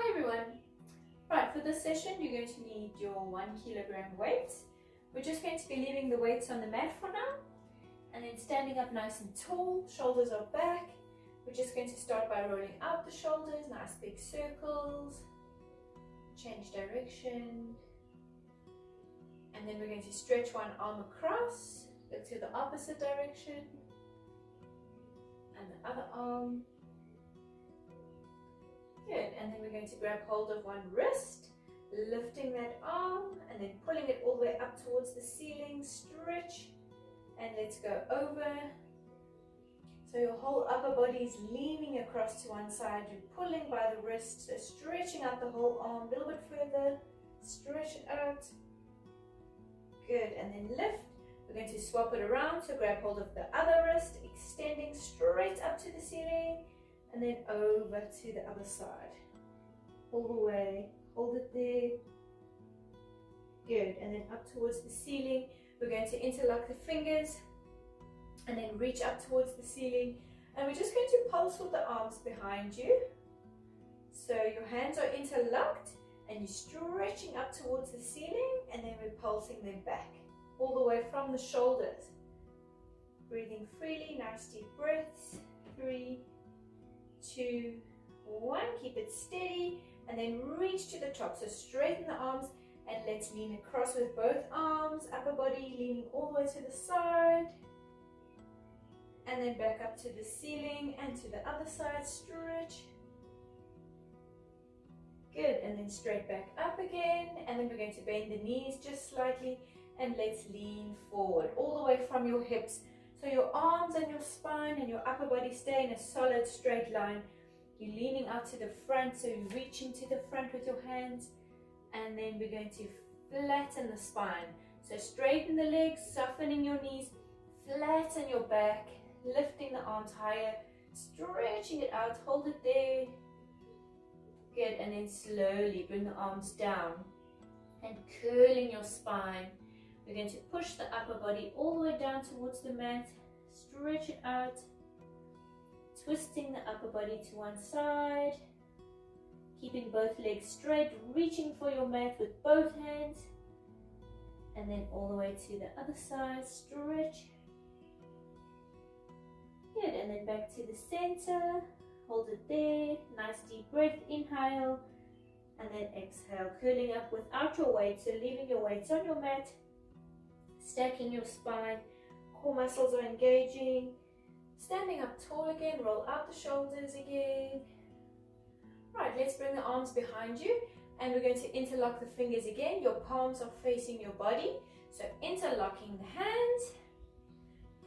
Hi everyone. Right, for this session you're going to need your 1 kilogram weights. We're just going to be leaving the weights on the mat for now and then standing up nice and tall, shoulders are back. We're just going to start by rolling out the shoulders, nice big circles, change direction, and then we're going to stretch one arm across, look to the opposite direction, and the other arm. Good, and then we're going to grab hold of one wrist, lifting that arm and then pulling it all the way up towards the ceiling, stretch, and let's go over. So your whole upper body is leaning across to one side, you're pulling by the wrist, so stretching out the whole arm a little bit further, stretch it out. Good, and then lift. We're going to swap it around, so grab hold of the other wrist, extending straight up to the ceiling, and then over to the other side, all the way, hold it there. Good, and then up towards the ceiling. We're going to interlock the fingers and then reach up towards the ceiling, and we're just going to pulse with the arms behind you. So your hands are interlocked and you're stretching up towards the ceiling, and then we're pulsing them back all the way from the shoulders. Breathing freely, nice deep breaths. 3, 2, 1, keep it steady, and then reach to the top. So straighten the arms and let's lean across with both arms, upper body leaning all the way to the side, and then back up to the ceiling and to the other side, stretch. Good, and then straight back up again, and then we're going to bend the knees just slightly, and let's lean forward all the way from your hips. So your arms and your spine and your upper body stay in a solid straight line. You're leaning out to the front, so you're reaching to the front with your hands, and then we're going to flatten the spine. So straighten the legs, softening your knees, flatten your back, lifting the arms higher, stretching it out, hold it there. Good, and then slowly bring the arms down and curling your spine. We're going to push the upper body all the way down towards the mat, stretch it out, twisting the upper body to one side, keeping both legs straight, reaching for your mat with both hands, and then all the way to the other side, stretch. Good, and then back to the center, hold it there, nice deep breath, inhale, and then exhale, curling up without your weight, so leaving your weights on your mat, stacking your spine, core muscles are engaging, standing up tall again, roll out the shoulders again. Right, let's bring the arms behind you, and we're going to interlock the fingers again. Your palms are facing your body, so interlocking the hands,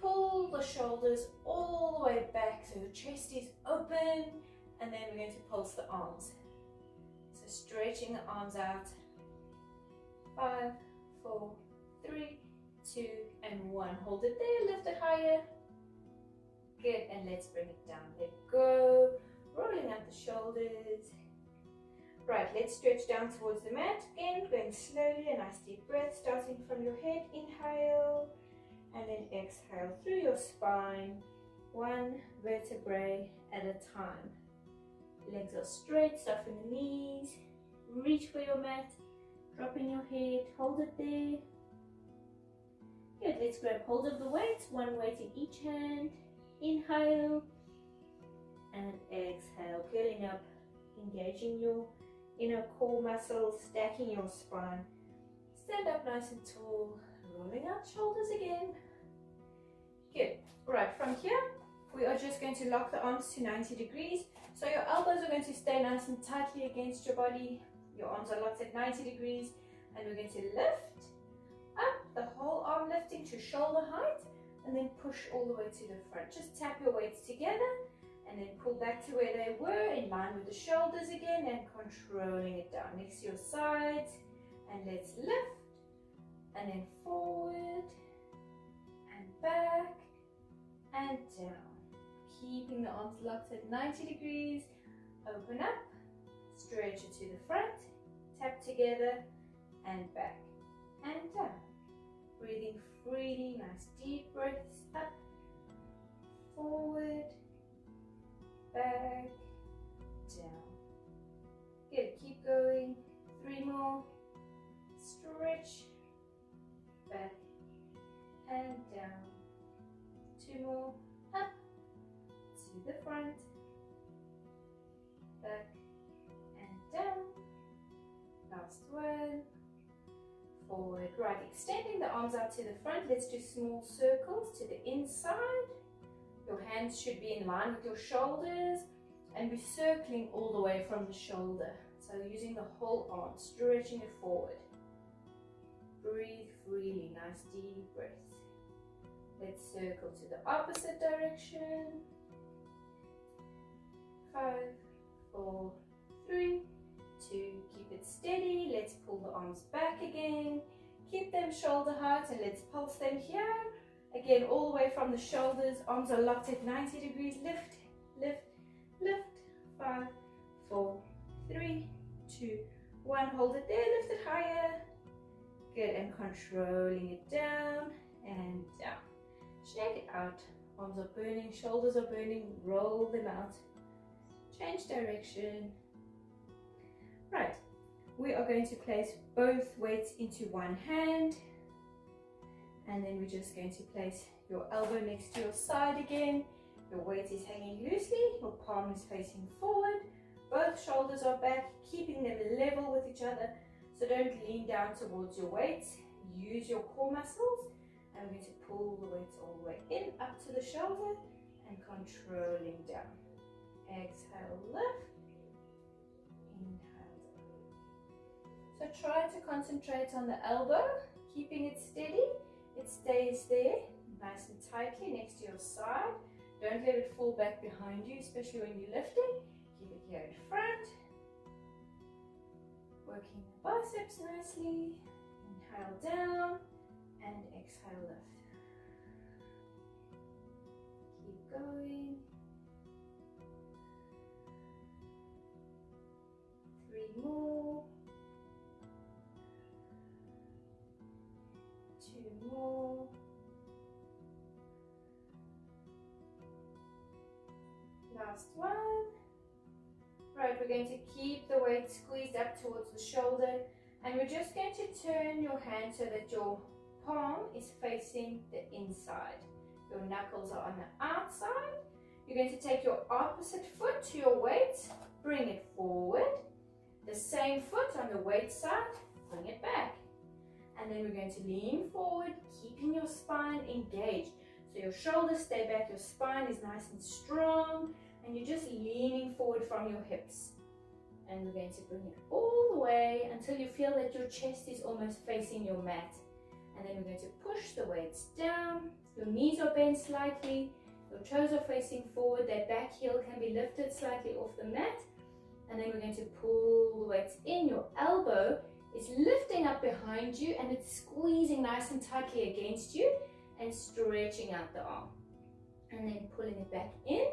pull the shoulders all the way back so your chest is open, and then we're going to pulse the arms. So stretching the arms out. 5, 4, 3, 2, and 1. Hold it there, lift it higher. Good, and let's bring it down. Let go, rolling out the shoulders. Right, let's stretch down towards the mat. Again, going slowly, a nice deep breath, starting from your head. Inhale, and then exhale through your spine, one vertebrae at a time. Legs are straight, soften the knees, reach for your mat, dropping your head, hold it there. Good, let's grab hold of the weights, one weight in each hand. Inhale and exhale, curling up, engaging your inner core muscles, stacking your spine. Stand up nice and tall, rolling out shoulders again. Good. Right, from here, we are just going to lock the arms to 90 degrees. So your elbows are going to stay nice and tightly against your body. Your arms are locked at 90 degrees, and we're going to lift up, the whole arm lifting to shoulder height, and then push all the way to the front. Just tap your weights together, and then pull back to where they were, in line with the shoulders again, and controlling it down next to your sides. And let's lift, and then forward, and back, and down. Keeping the arms locked at 90 degrees. Open up, stretch it to the front, tap together, and back, and down. Breathing freely, nice deep breaths up, forward, back, down. Good, it. Right, extending the arms out to the front. Let's do small circles to the inside. Your hands should be in line with your shoulders, and we're circling all the way from the shoulder. So using the whole arm, stretching it forward. Breathe freely, nice deep breaths. Let's circle to the opposite direction. 5, 4, 3, 2, keep it steady. Let's pull the arms back again. Keep them shoulder height and let's pulse them here. Again, all the way from the shoulders, arms are locked at 90 degrees. Lift, lift, lift. 5, 4, 3, 2, 1. Hold it there, lift it higher. Good, and controlling it down and down. Shake it out. Arms are burning, shoulders are burning. Roll them out. Change direction. Right, we are going to place both weights into one hand, and then we're just going to place your elbow next to your side again. Your weight is hanging loosely, your palm is facing forward, both shoulders are back, keeping them level with each other, so don't lean down towards your weights. Use your core muscles, and we're going to pull the weights all the way in, up to the shoulder, and controlling down. Exhale, lift. Inhale down. So try to concentrate on the elbow, keeping it steady. It stays there, nice and tightly next to your side. Don't let it fall back behind you, especially when you're lifting. Keep it here in front. Working the biceps nicely. Inhale down and exhale lift. Keep going. 3 more. 2 more. Last one. Right, we're going to keep the weight squeezed up towards the shoulder, and we're just going to turn your hand so that your palm is facing the inside. Your knuckles are on the outside. You're going to take your opposite foot to your weight, bring it forward. The same foot on the weight side, bring it back. And then we're going to lean forward, keeping your spine engaged. So your shoulders stay back, your spine is nice and strong, and you're just leaning forward from your hips. And we're going to bring it all the way until you feel that your chest is almost facing your mat. And then we're going to push the weights down. Your knees are bent slightly, your toes are facing forward, that back heel can be lifted slightly off the mat. And then we're going to pull the weights in. Your elbow is lifting up behind you and it's squeezing nice and tightly against you and stretching out the arm. And then pulling it back in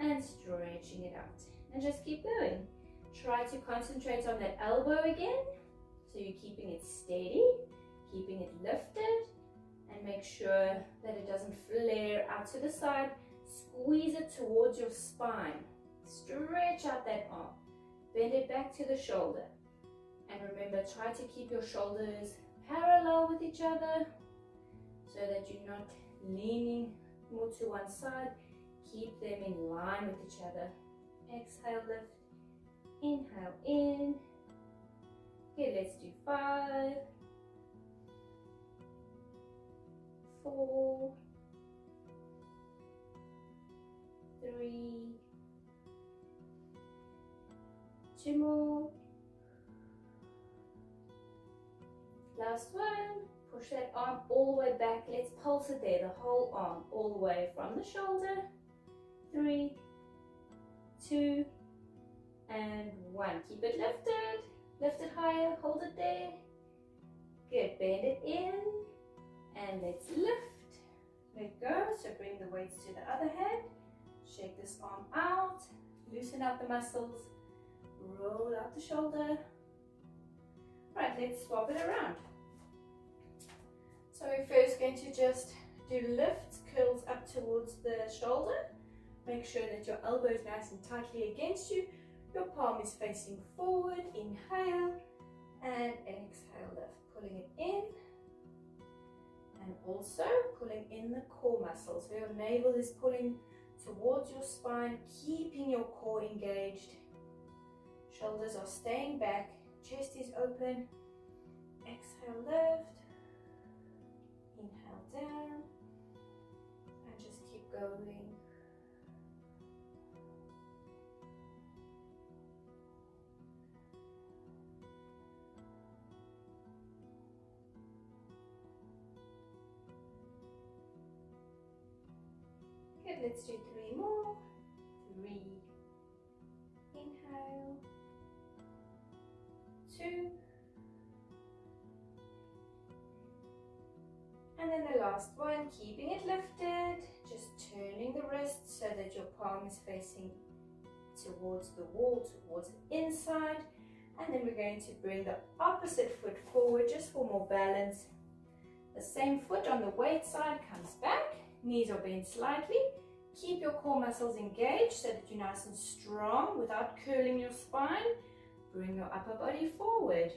and stretching it out. And just keep going. Try to concentrate on that elbow again. So you're keeping it steady, keeping it lifted, and make sure that it doesn't flare out to the side. Squeeze it towards your spine. Stretch out that arm. Bend it back to the shoulder. And remember, try to keep your shoulders parallel with each other so that you're not leaning more to one side. Keep them in line with each other. Exhale, lift. Inhale in. Okay, let's do 5, 4, 3, 2 more. Last one. Push that arm all the way back. Let's pulse it there, the whole arm, all the way from the shoulder. 3, 2, and 1. Keep it lifted. Lift it higher. Hold it there. Good. Bend it in. And let's lift. Let go. So bring the weights to the other hand. Shake this arm out. Loosen up the muscles. Roll out the shoulder. Right, let's swap it around. So we're first going to just do lifts, curls up towards the shoulder. Make sure that your elbow is nice and tightly against you. Your palm is facing forward. Inhale and exhale, lift. Pulling it in and also pulling in the core muscles. So your navel is pulling towards your spine, keeping your core engaged. Shoulders are staying back, chest is open. Exhale, lift. Inhale down. And just keep going. Good, let's do 3 more. 3. Inhale. 2. And then the last one, keeping it lifted, just turning the wrist so that your palm is facing towards the wall, towards the inside. And then we're going to bring the opposite foot forward just for more balance. The same foot on the weight side comes back, knees are bent slightly. Keep your core muscles engaged so that you're nice and strong without curling your spine. Bring your upper body forward.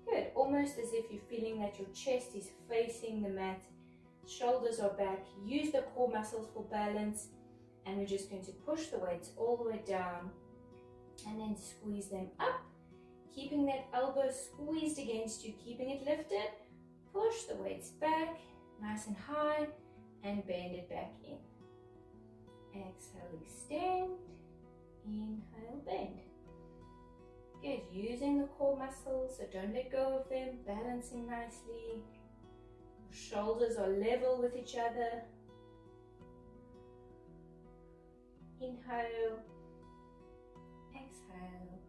Good, almost as if you're feeling that your chest is facing the mat, shoulders are back. Use the core muscles for balance, and we're just going to push the weights all the way down and then squeeze them up, keeping that elbow squeezed against you, keeping it lifted. Push the weights back, nice and high, and bend it back in. Exhale, extend. Inhale, bend. Good, using the core muscles, so don't let go of them, balancing nicely. Your shoulders are level with each other. Inhale, exhale.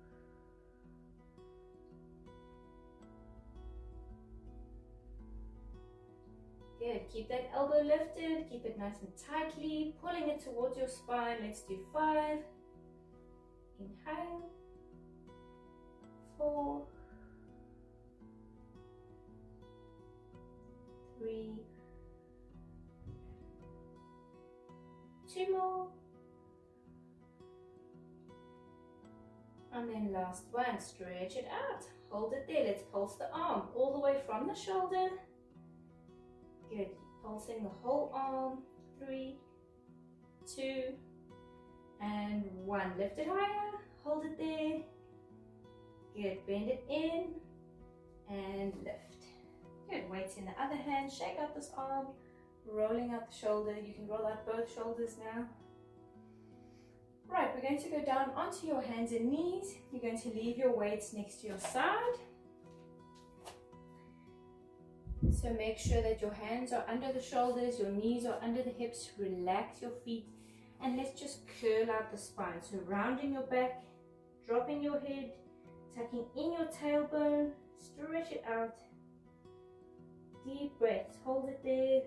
Good, keep that elbow lifted, keep it nice and tightly, pulling it towards your spine. Let's do 5. Inhale. 4. 3. 2 more. And then last one, stretch it out. Hold it there. Let's pulse the arm all the way from the shoulder. Good. Pulsing the whole arm. 3, 2, and 1. Lift it higher. Hold it there. Good. Bend it in and lift. Good. Weights in the other hand. Shake out this arm. Rolling out the shoulder. You can roll out both shoulders now. Right, we're going to go down onto your hands and knees. You're going to leave your weights next to your side. So make sure that your hands are under the shoulders, your knees are under the hips. Relax your feet, and let's just curl out the spine. So rounding your back, dropping your head, tucking in your tailbone, stretch it out. Deep breaths, hold it there.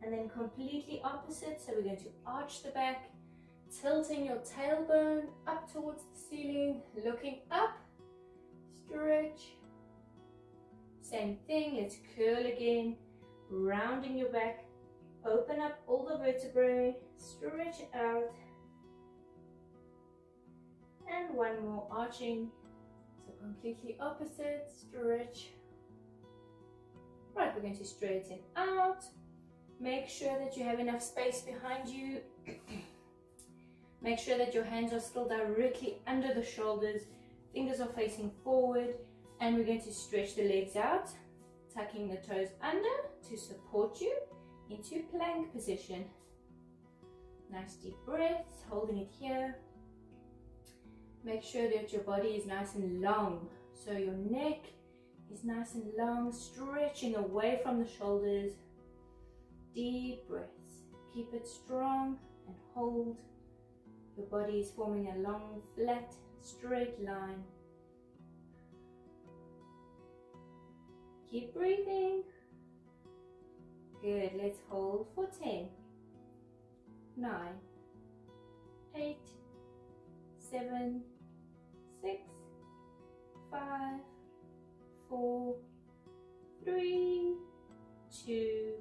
And then completely opposite, so we're going to arch the back, tilting your tailbone up towards the ceiling, looking up, stretch. Same thing, let's curl again, rounding your back, open up all the vertebrae, stretch it out. And one more arching, so completely opposite, stretch. Right, we're going to straighten out. Make sure that you have enough space behind you. Make sure that your hands are still directly under the shoulders. Fingers are facing forward. And we're going to stretch the legs out, tucking the toes under to support you into plank position. Nice deep breaths, holding it here. Make sure that your body is nice and long. So your neck is nice and long, stretching away from the shoulders. Deep breaths. Keep it strong and hold. Your body is forming a long, flat, straight line. Keep breathing. Good. Let's hold for 10, 9, 8, 7, 6, 5, 4, 3, 2,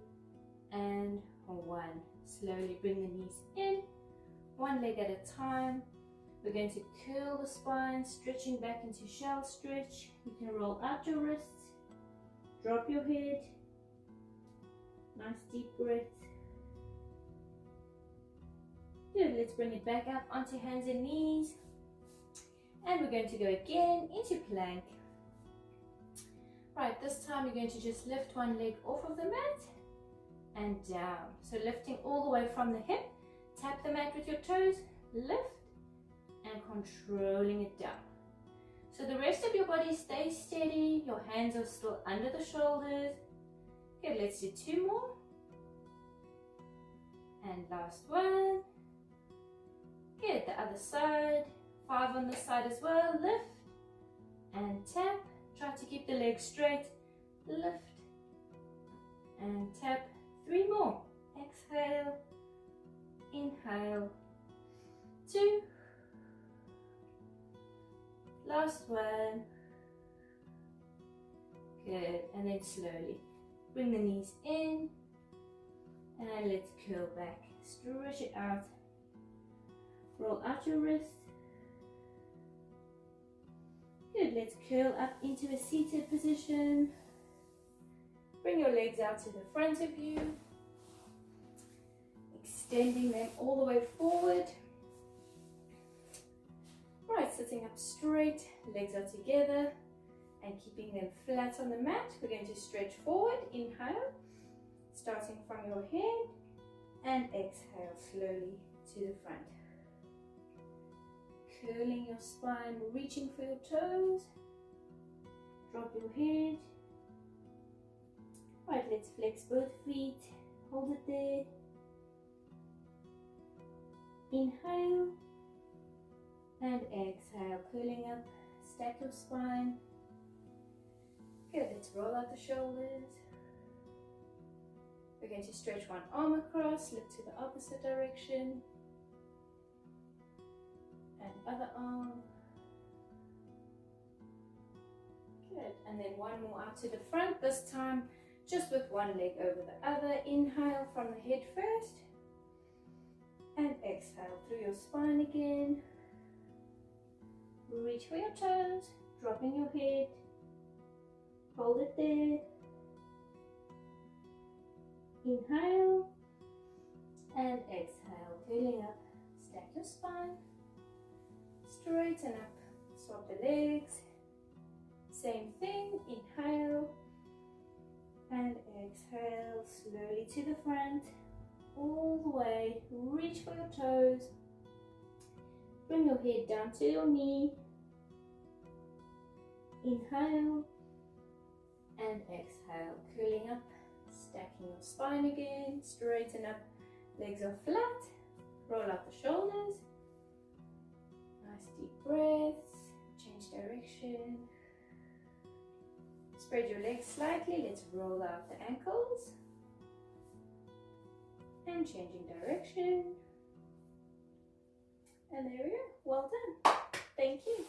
and 1. Slowly bring the knees in, one leg at a time. We're going to curl the spine, stretching back into shell stretch. You can roll out your wrists, drop your head. Nice deep breath. Good, let's bring it back up onto hands and knees. And we're going to go again into plank. Right, this time you're going to just lift one leg off of the mat and down. So lifting all the way from the hip, tap the mat with your toes, lift, and controlling it down. So the rest of your body stays steady, your hands are still under the shoulders. Okay, let's do 2 more. And last one. Good, the other side. 5 on this side as well. Lift and tap. Try to keep the legs straight. Lift and tap. 3 more. Exhale. Inhale. 2. Last one. Good, and then slowly bring the knees in and let's curl back. Stretch it out. Roll out your wrist. Good, let's curl up into a seated position. Bring your legs out to the front of you. Extending them all the way forward. Right, sitting up straight, legs are together and keeping them flat on the mat. We're going to stretch forward, inhale, starting from your head, and exhale slowly to the front. Curling your spine, reaching for your toes. Drop your head. Right, let's flex both feet. Hold it there. Inhale. And exhale, curling up. Stack your spine. Good, let's roll out the shoulders. We're going to stretch one arm across, look to the opposite direction. And other arm. Good, and then one more out to the front, this time just with one leg over the other. Inhale from the head first. And exhale through your spine again. Reach for your toes, dropping your head. Hold it there. Inhale and exhale, curling up. Stack your spine. Straighten up. Swap the legs. Same thing. Inhale and exhale slowly to the front. All the way. Reach for your toes. Bring your head down to your knee. Inhale and exhale, curling up, stacking your spine again, straighten up, legs are flat, roll out the shoulders, nice deep breaths, change direction, spread your legs slightly, let's roll out the ankles, and changing direction, and there we go, well done, thank you.